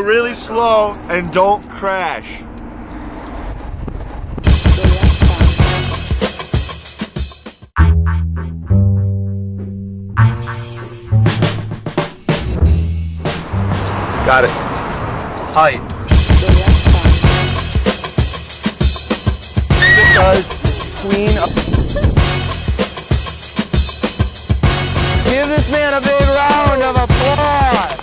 go really slow and don't crash. Got it. Height. Queen of... Give this man a big round of applause.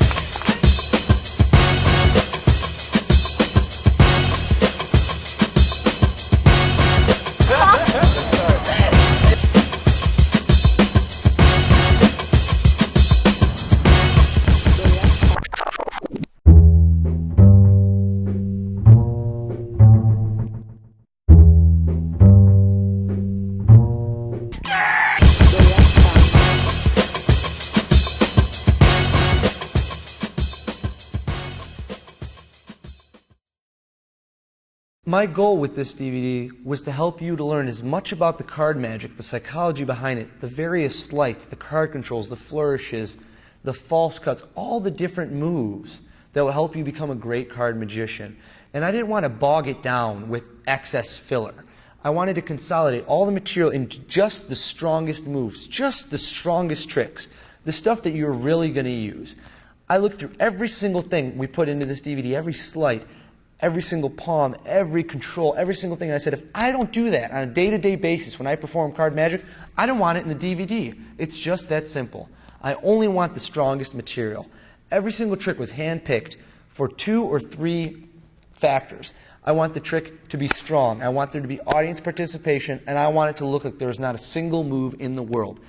My goal with this DVD was to help you to learn as much about the card magic, the psychology behind it, the various sleights, the card controls, the flourishes, the false cuts, all the different moves that will help you become a great card magician. And I didn't want to bog it down with excess filler. I wanted to consolidate all the material into just the strongest moves, just the strongest tricks, the stuff that you're really going to use. I looked through every single thing we put into this DVD, every sleight, every single palm, every control, every single thing. And I said, if I don't do that on a day-to-day basis when I perform card magic, I don't want it in the DVD. It's just that simple. I only want the strongest material. Every single trick was hand-picked for 2 or 3 factors. I want the trick to be strong. I want there to be audience participation, and I want it to look like there's not a single move in the world.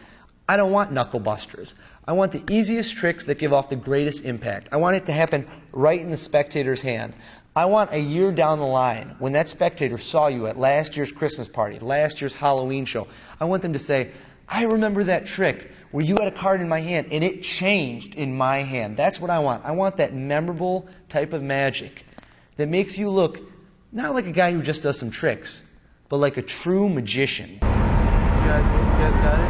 I don't want knuckle busters. I want the easiest tricks that give off the greatest impact. I want it to happen right in the spectator's hand. I want a year down the line, when that spectator saw you at last year's Christmas party, last year's Halloween show, I want them to say, I remember that trick where you had a card in my hand and it changed in my hand. That's what I want. I want that memorable type of magic that makes you look not like a guy who just does some tricks, but like a true magician. You guys got it?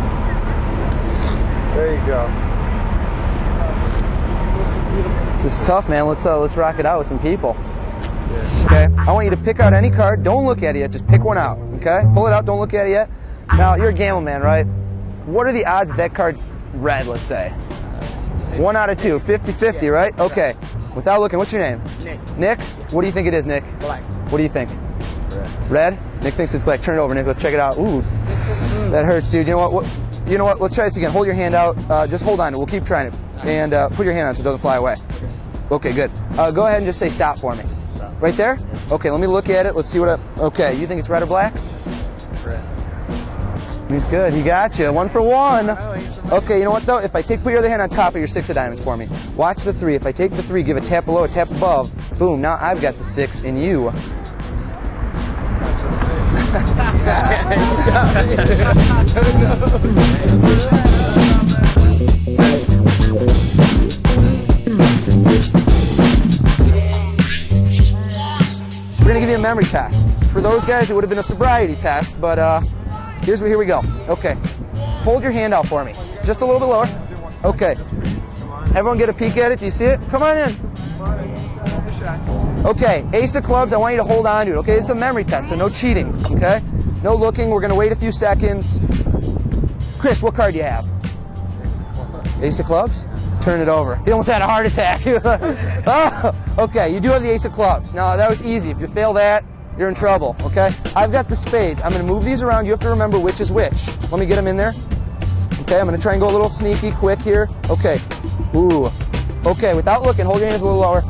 There you go. This is tough, man. Let's rock it out with some people. Okay, I want you to pick out any card. Don't look at it yet. Just pick one out. Okay, pull it out. Don't look at it yet. Now you're a gamble man, right? What are the odds that card's red? Let's say 1 out of 2, 50-50, right? Okay. Without looking, what's your name? Nick. Nick? What do you think it is, Nick? Black. What do you think? Red. Red? Nick thinks it's black. Turn it over, Nick. Let's check it out. Ooh, that hurts, dude. You know what? You know what? Let's try this again. Hold your hand out. Just hold on. We'll keep trying it. And put your hand on so it doesn't fly away. Okay, good. Go ahead and just say stop for me. Right there? Okay, let me look at it. Let's see what okay, you think it's red or black? Red. He's good. He got you. 1 for 1. Okay, you know what though? If I put your other hand on top of your 6 of diamonds for me. Watch the 3. If I take the 3, give a tap below, a tap above. Boom, now I've got the 6 in you. We're going to give you a memory test. For those guys, it would have been a sobriety test, but here we go. Okay. Hold your hand out for me. Just a little bit lower. Okay. Everyone get a peek at it. Do you see it? Come on in. Okay. Ace of clubs, I want you to hold on to it. Okay, it's a memory test, so no cheating. Okay? No looking. We're going to wait a few seconds. Chris, what card do you have? Ace of clubs? Turn it over. He almost had a heart attack. Oh, okay, you do have the ace of clubs. Now, that was easy. If you fail that, you're in trouble, okay? I've got the spades. I'm going to move these around. You have to remember which is which. Let me get them in there. Okay, I'm going to try and go a little sneaky, quick here. Okay. Ooh. Okay, without looking, hold your hands a little lower.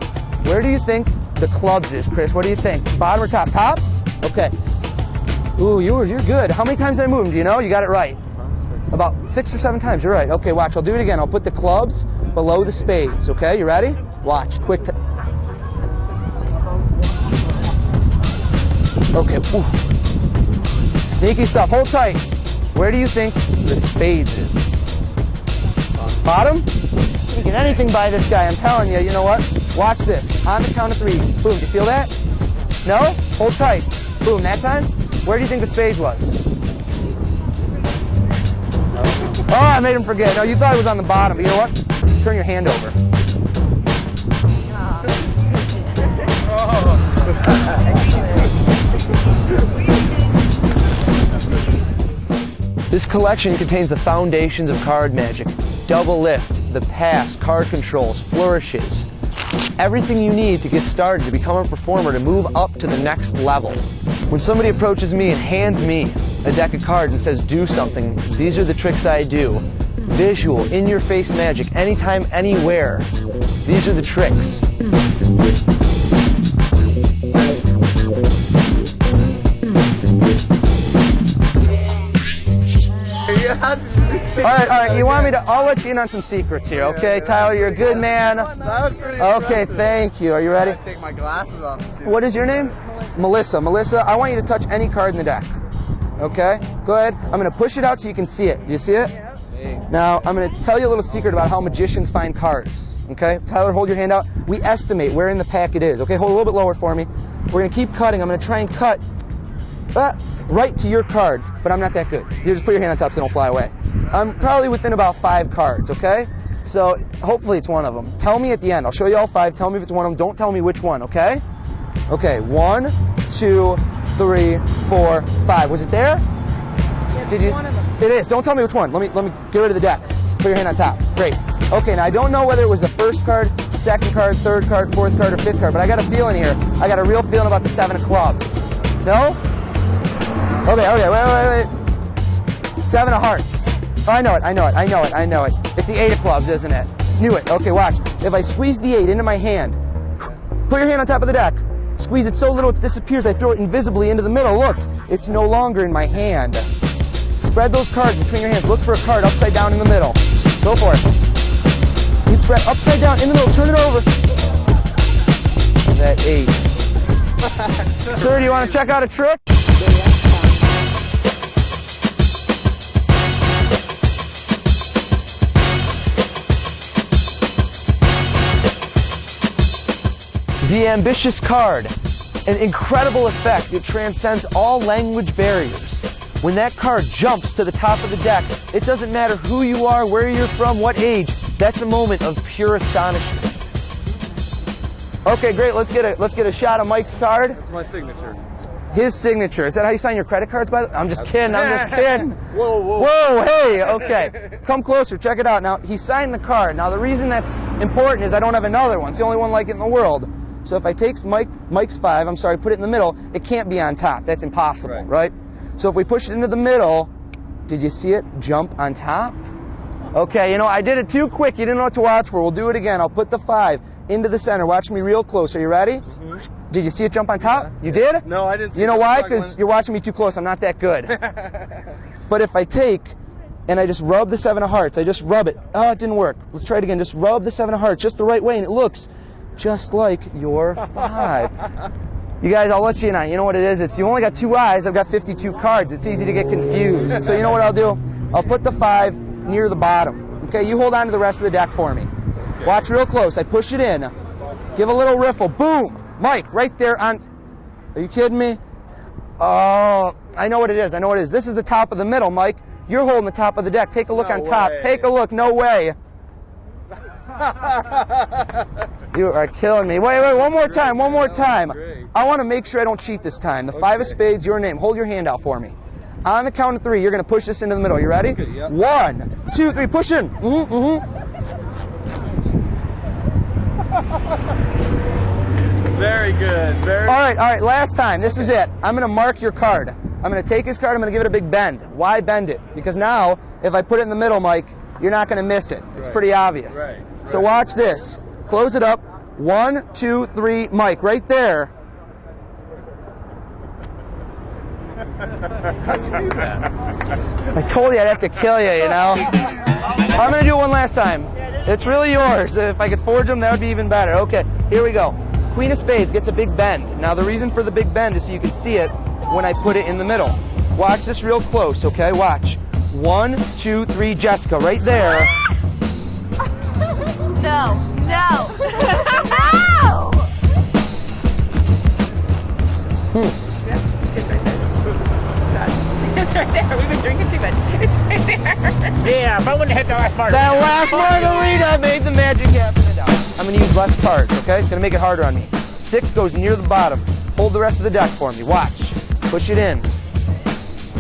Where do you think the clubs is, Chris? What do you think? Bottom or top? Top? Okay. Ooh, you're good. How many times did I move them? Do you know? You got it right. About 6 or 7 times. You're right. Okay, watch. I'll do it again. I'll put the clubs below the spades. Okay, you ready? Watch. Quick. Okay. Ooh. Sneaky stuff. Hold tight. Where do you think the spades is? Bottom? You can get anything by this guy. I'm telling you. You know what? Watch this. On the count of 3. Boom. Do you feel that? No? Hold tight. Boom. That time? Where do you think the spades was? Oh, I made him forget. No, you thought it was on the bottom, but you know what? Turn your hand over. This collection contains the foundations of card magic. Double lift, the pass, card controls, flourishes. Everything you need to get started to become a performer, to move up to the next level. When somebody approaches me and hands me a deck of cards and says, do something, these are the tricks I do. Visual, in-your-face magic, anytime, anywhere. These are the tricks. All right, you want me to, I'll let you in on some secrets here, okay? Tyler, you're a good man. That was pretty Okay, impressive. thank you. Are you ready? I take my glasses off and see What is your name? Melissa. Melissa, I want you to touch any card in the deck. Okay? Go ahead. I'm going to push it out so you can see it. Do you see it? Now, I'm going to tell you a little secret about how magicians find cards. Okay? Tyler, hold your hand out. We estimate where in the pack it is. Okay? Hold a little bit lower for me. We're going to keep cutting. I'm going to try and cut right to your card, but I'm not that good. You just put your hand on top so it don't fly away. I'm probably within about 5 cards, okay? So hopefully it's one of them. Tell me at the end. I'll show you all 5. Tell me if it's one of them. Don't tell me which one, okay? Okay, 1, 2, 3, 4, 5. Was it there? Did you? One of them. It is. Don't tell me which one. Let me get rid of the deck. Put your hand on top. Great. Okay, now I don't know whether it was the first card, second card, third card, fourth card, or fifth card, but I got a feeling here. I got a real feeling about the 7 of clubs. No? Okay, wait. 7 of hearts. Oh, I know it. It's the 8 of clubs, isn't it? Knew it. Okay, watch. If I squeeze the 8 into my hand, put your hand on top of the deck. Squeeze it so little it disappears. I throw it invisibly into the middle. Look, it's no longer in my hand. Spread those cards between your hands. Look for a card upside down in the middle. Just go for it. You spread upside down in the middle. Turn it over. That 8. Sir, do you want to check out a trick? The ambitious card, an incredible effect. It transcends all language barriers. When that card jumps to the top of the deck, it doesn't matter who you are, where you're from, what age. That's a moment of pure astonishment. Okay, great. Let's get a shot of Mike's card. That's my signature. His signature. Is that how you sign your credit cards, by the way? I'm just kidding. Whoa. Whoa, hey, okay. Come closer, check it out. Now, he signed the card. Now, the reason that's important is I don't have another one. It's the only one like it in the world. So if I take Mike's 5, put it in the middle, it can't be on top. That's impossible, right? So if we push it into the middle, did you see it jump on top? Okay, I did it too quick. You didn't know what to watch for. We'll do it again. I'll put the 5 into the center. Watch me real close. Are you ready? Mm-hmm. Did you see it jump on top? You did? No, I didn't see it. You know why? Because you're watching me too close. I'm not that good. But if I take and I just rub the 7 of hearts, I just rub it. Oh, it didn't work. Let's try it again. Just rub the 7 of hearts just the right way, and it looks just like your 5. You guys, I'll let you in on it. You know what it is? You only got 2 eyes. I've got 52 cards. It's easy to get confused. So you know what I'll do? I'll put the 5 near the bottom. Okay, you hold on to the rest of the deck for me. Okay. Watch real close. I push it in. Give a little riffle. Boom! Mike, right there on... Are you kidding me? Oh, I know what it is. This is the top of the middle, Mike. You're holding the top of the deck. Take a look on top. Take a look. No way. You are killing me. Wait, one more time. I want to make sure I don't cheat this time. The 5 of spades, your name. Hold your hand out for me. On the count of 3, you're going to push this into the middle. You ready? Okay, yep. 1, 2, 3, push in. Very good. All right, last time. This is it. I'm going to mark your card. I'm going to take his card, I'm going to give it a big bend. Why bend it? Because now, if I put it in the middle, Mike, you're not going to miss it. It's pretty obvious. Right. So watch this. Close it up. 1, 2, 3, Mike, right there. How'd you do that? I told you I'd have to kill you, I'm going to do it one last time. It's really yours. If I could forge them, that would be even better. Okay, here we go. Queen of spades gets a big bend. Now, the reason for the big bend is so you can see it when I put it in the middle. Watch this real close, okay? Watch. 1, 2, 3, Jessica, right there. No. It's right there. We've been drinking too much. It's right there. Yeah, if I wouldn't have hit the last margarita. That last margarita made the magic happen. I'm going to use less cards, okay? It's going to make it harder on me. 6 goes near the bottom. Hold the rest of the deck for me. Watch. Push it in.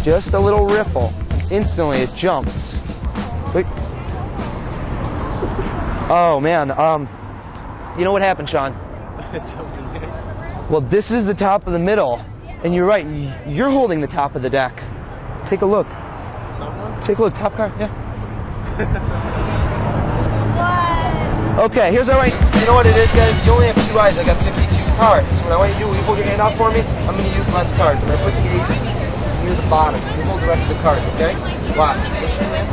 Just a little riffle. Instantly it jumps. Wait. Oh man, you know what happened, Sean? Well, this is the top of the middle, and you're right, you're holding the top of the deck. Take a look. Someone? Take a look, top card, yeah. What? Okay, here's our right. You know what it is, guys? You only have 2 eyes. I got 52 cards. So what I want you to do, will you hold your hand out for me? I'm going to use less cards. I'm going to put the ace near the bottom. You hold the rest of the cards, okay? Watch. Push in there.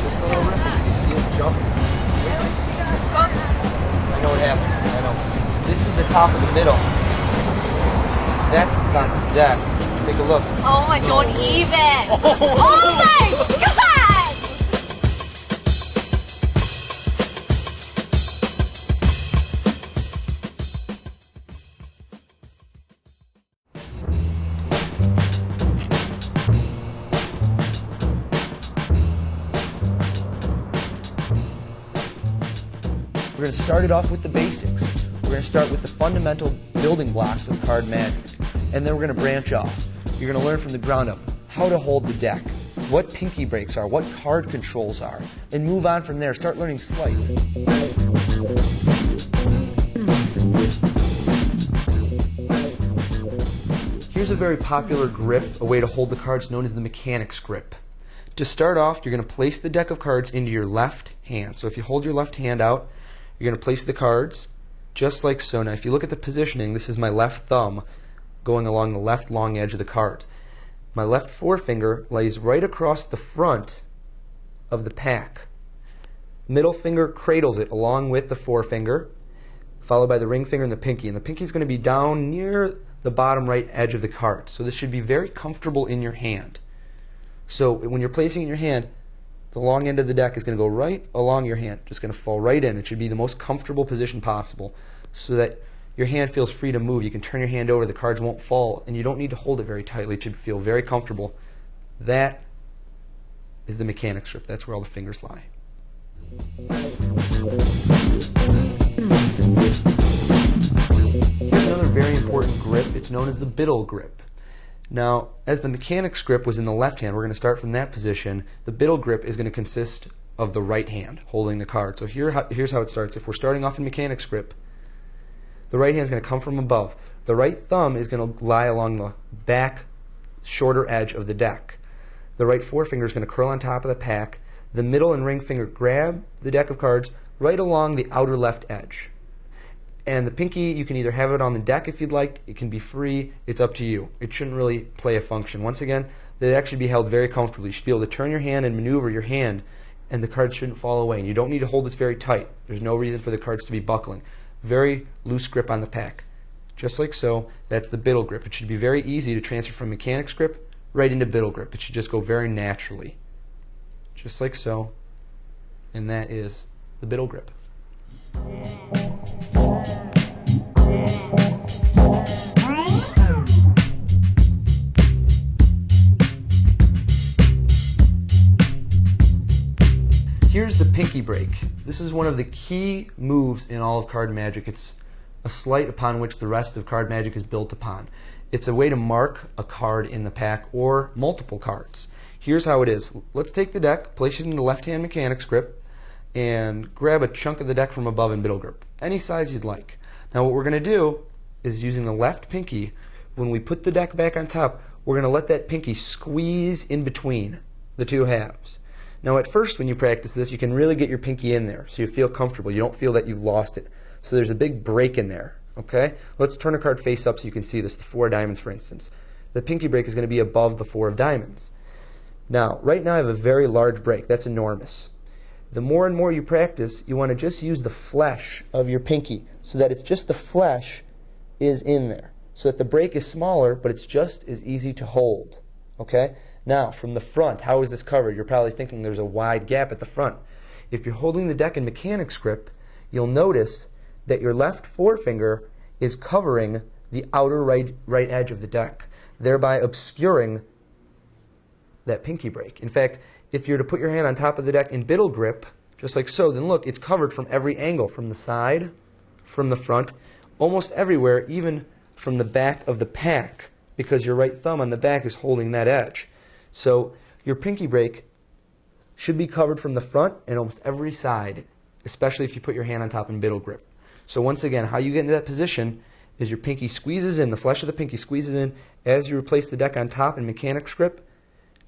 Just a little riff. You can see it jump. I know what happened. I know. This is the top of the middle. That's the top of the deck. Take a look. Oh my, don't even. Oh my God! We're going to start it off with the basics. We're going to start with the fundamental building blocks of card magic, and then we're going to branch off. You're going to learn from the ground up how to hold the deck, what pinky breaks are, what card controls are, and move on from there. Start learning sleights. Here's a very popular grip, a way to hold the cards known as the mechanics grip. To start off, you're going to place the deck of cards into your left hand. So if you hold your left hand out, you're going to place the cards just like so. Now if you look at the positioning, this is my left thumb going along the left long edge of the cards. My left forefinger lays right across the front of the pack. Middle finger cradles it along with the forefinger, followed by the ring finger and the pinky. And the pinky is going to be down near the bottom right edge of the card. So this should be very comfortable in your hand. So when you're placing it in your hand, the long end of the deck is going to go right along your hand. Just going to fall right in. It should be the most comfortable position possible so that your hand feels free to move. You can turn your hand over, the cards won't fall, and you don't need to hold it very tightly. It should feel very comfortable. That is the mechanics grip. That's where all the fingers lie. Here's another very important grip. It's known as the Biddle grip. Now, as the mechanics grip was in the left hand, we're going to start from that position. The Biddle grip is going to consist of the right hand holding the card. So here's how it starts. If we're starting off in mechanics grip, the right hand is going to come from above. The right thumb is going to lie along the back, shorter edge of the deck. The right forefinger is going to curl on top of the pack. The middle and ring finger grab the deck of cards right along the outer left edge. And the pinky, you can either have it on the deck if you'd like. It can be free. It's up to you. It shouldn't really play a function. Once again, the deck should be held very comfortably. You should be able to turn your hand and maneuver your hand, and the cards shouldn't fall away. And you don't need to hold this very tight. There's no reason for the cards to be buckling. Very loose grip on the pack. Just like so, that's the Biddle grip. It should be very easy to transfer from mechanics grip right into Biddle grip. It should just go very naturally. Just like so. And that is the Biddle grip. Here's the pinky break. This is one of the key moves in all of card magic. It's a sleight upon which the rest of card magic is built upon. It's a way to mark a card in the pack or multiple cards. Here's how it is. Let's take the deck, place it in the left-hand mechanics grip, and grab a chunk of the deck from above in Biddle grip. Any size you'd like. Now what we're going to do is using the left pinky, when we put the deck back on top, we're going to let that pinky squeeze in between the two halves. Now at first when you practice this, you can really get your pinky in there so you feel comfortable. You don't feel that you've lost it. So there's a big break in there. Okay? Let's turn a card face up so you can see this, the 4 of diamonds for instance. The pinky break is going to be above the 4 of diamonds. Now, right now I have a very large break. That's enormous. The more and more you practice, you want to just use the flesh of your pinky so that it's just the flesh is in there. So that the break is smaller, but it's just as easy to hold. Okay? Now, from the front, how is this covered? You're probably thinking there's a wide gap at the front. If you're holding the deck in mechanics grip, you'll notice that your left forefinger is covering the outer right edge of the deck, thereby obscuring that pinky break. In fact, if you're to put your hand on top of the deck in Biddle grip, just like so, then look, it's covered from every angle, from the side, from the front, almost everywhere, even from the back of the pack because your right thumb on the back is holding that edge. So your pinky brake should be covered from the front and almost every side, especially if you put your hand on top in Biddle grip. So once again, how you get into that position is your pinky squeezes in, the flesh of the pinky squeezes in as you replace the deck on top in mechanic's grip.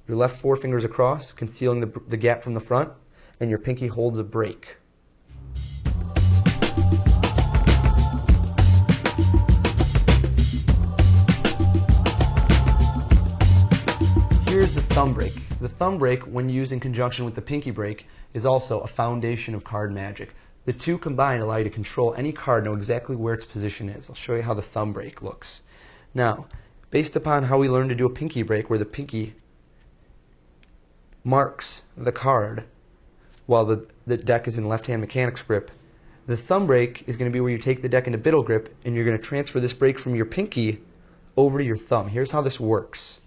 Your left forefingers across, concealing the gap from the front, and your pinky holds a brake. Here's the thumb brake. The thumb brake, when used in conjunction with the pinky brake, is also a foundation of card magic. The two combined allow you to control any card, know exactly where its position is. I'll show you how the thumb brake looks. Now, based upon how we learned to do a pinky brake, where the pinky marks the card while the deck is in left-hand mechanic's grip, the thumb brake is going to be where you take the deck into Biddle grip and you're going to transfer this brake from your pinky over to your thumb. Here's how this works.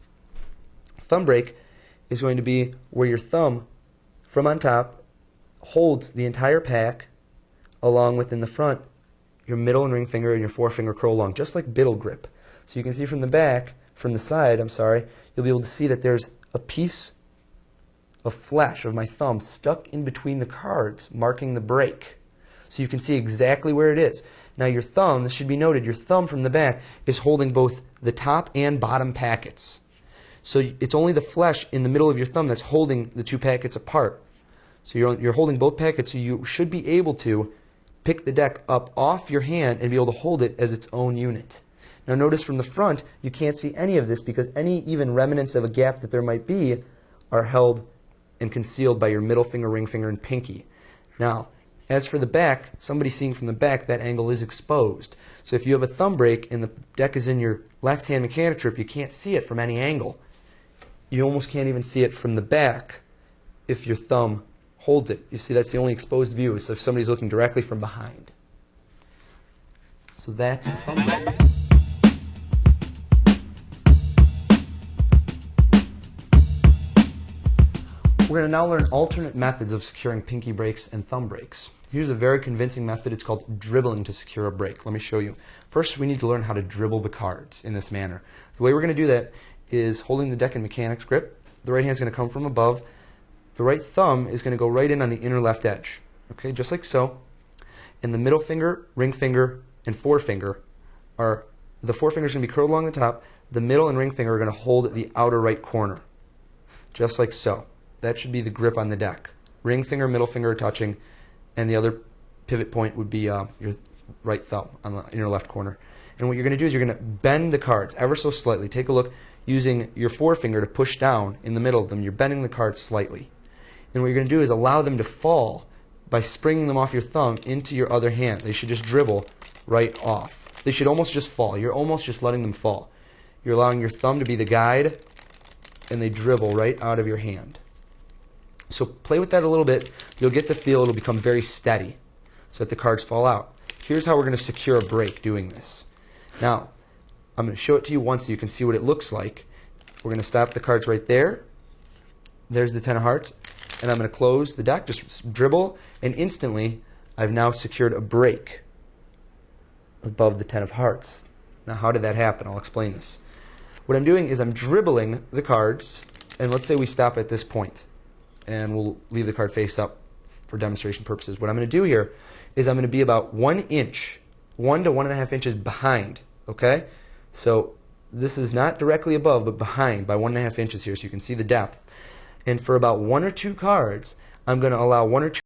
Thumb brake is going to be where your thumb from on top holds the entire pack, along with in the front your middle and ring finger and your forefinger curl along, just like Biddle grip. So you can see from the back, from the side, you'll be able to see that there's a piece of flesh of my thumb stuck in between the cards, marking the brake. So you can see exactly where it is. Now your thumb, this should be noted, your thumb from the back is holding both the top and bottom packets. So it's only the flesh in the middle of your thumb that's holding the two packets apart. So you're holding both packets, so you should be able to pick the deck up off your hand and be able to hold it as its own unit. Now notice from the front, you can't see any of this because any even remnants of a gap that there might be are held and concealed by your middle finger, ring finger, and pinky. Now, as for the back, somebody seeing from the back, that angle is exposed. So if you have a thumb brake and the deck is in your left-hand mechanic grip, you can't see it from any angle. You almost can't even see it from the back if your thumb holds it. You see, that's the only exposed view, so if somebody's looking directly from behind. So that's a thumb brake. We're going to now learn alternate methods of securing pinky brakes and thumb brakes. Here's a very convincing method. It's called dribbling to secure a brake. Let me show you. First, we need to learn how to dribble the cards in this manner. The way we're going to do that is holding the deck in mechanic's grip. The right hand is going to come from above. The right thumb is going to go right in on the inner left edge. Okay, just like so. And the middle finger, ring finger, and forefinger are, the forefinger is going to be curled along the top. The middle and ring finger are going to hold the outer right corner. Just like so. That should be the grip on the deck. Ring finger, middle finger are touching, and the other pivot point would be your right thumb on the inner left corner. And what you're going to do is you're going to bend the cards ever so slightly. Take a look using your forefinger to push down in the middle of them. You're bending the cards slightly. And what you're going to do is allow them to fall by springing them off your thumb into your other hand. They should just dribble right off. They should almost just fall. You're almost just letting them fall. You're allowing your thumb to be the guide, and they dribble right out of your hand. So play with that a little bit. You'll get the feel. It'll become very steady so that the cards fall out. Here's how we're going to secure a brake doing this. Now, I'm going to show it to you once so you can see what it looks like. We're going to stop the cards right there. There's the 10 of hearts. And I'm going to close the deck, just dribble, and instantly I've now secured a brake above the 10 of hearts. Now, how did that happen? I'll explain this. What I'm doing is I'm dribbling the cards, and let's say we stop at this point, and we'll leave the card face up for demonstration purposes. What I'm going to do here is I'm going to be about 1 inch, 1 to 1.5 inches behind, okay? So this is not directly above, but behind by 1.5 inches here, so you can see the depth. And for about 1 or 2 cards, I'm going to allow 1 or 2